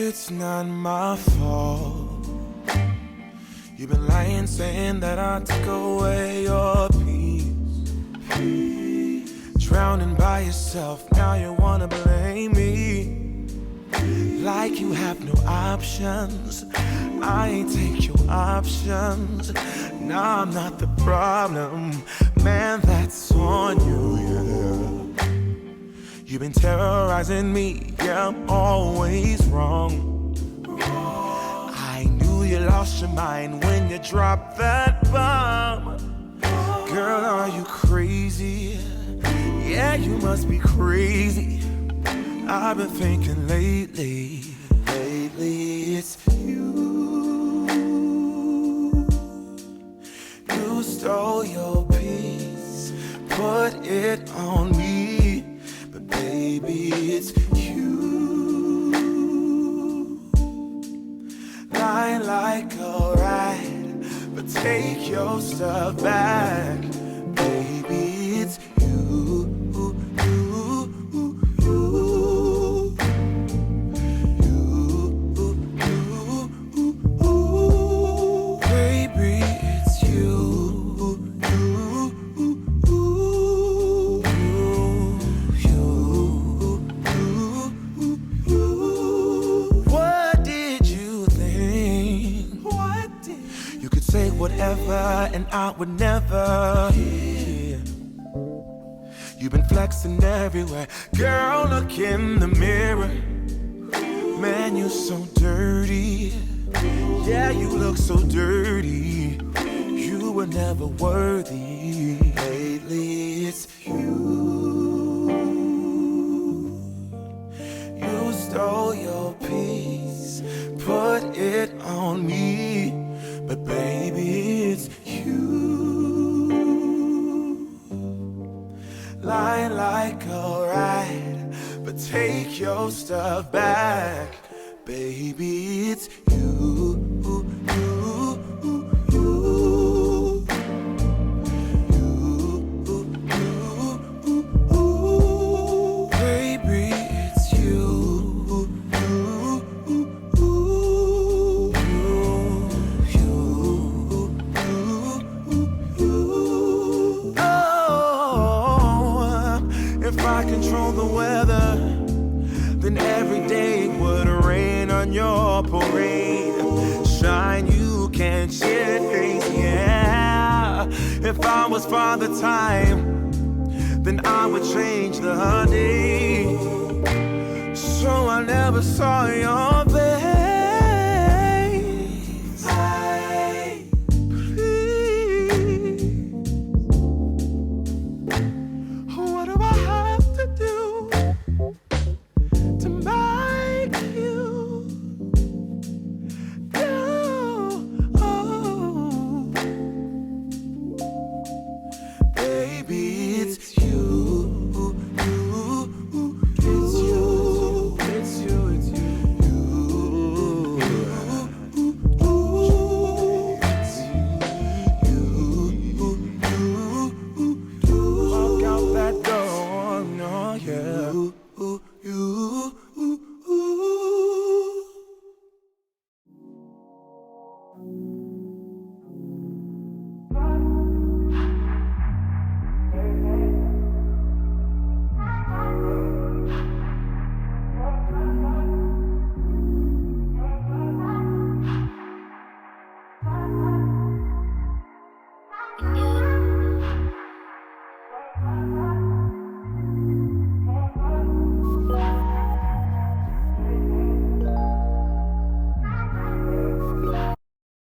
it's not my fault. You've been lying, saying that I took away your peace. Drowning by yourself, now you wanna blame me. Like you have no options. I ain't take your options. Nah, I'm not the problem. Man, that's on you, yeah. You've been terrorizing me, yeah, I'm always wrong. I knew you lost your mind when you dropped that bomb. Girl, are you crazy? Yeah, you must be crazy. I've been thinking lately it's you. You stole your peace, put it on me, but baby, it's you. Lie like a rat, but take your stuff back, baby, it's you. Whatever, and I would never. Yeah. You've been flexing everywhere. Girl, look in the mirror. Man, you're so dirty. Yeah, you look so dirty. You were never worthy. Lately, it's you. You stole your peace, put it on me, but baby, it's you. Lying like a rat, but take your stuff back, baby, it's you. If I control the weather, then every day would rain on your parade. Shine, you can't change, yeah. If I was Father Time, then I would change the day. So I never saw your face. You.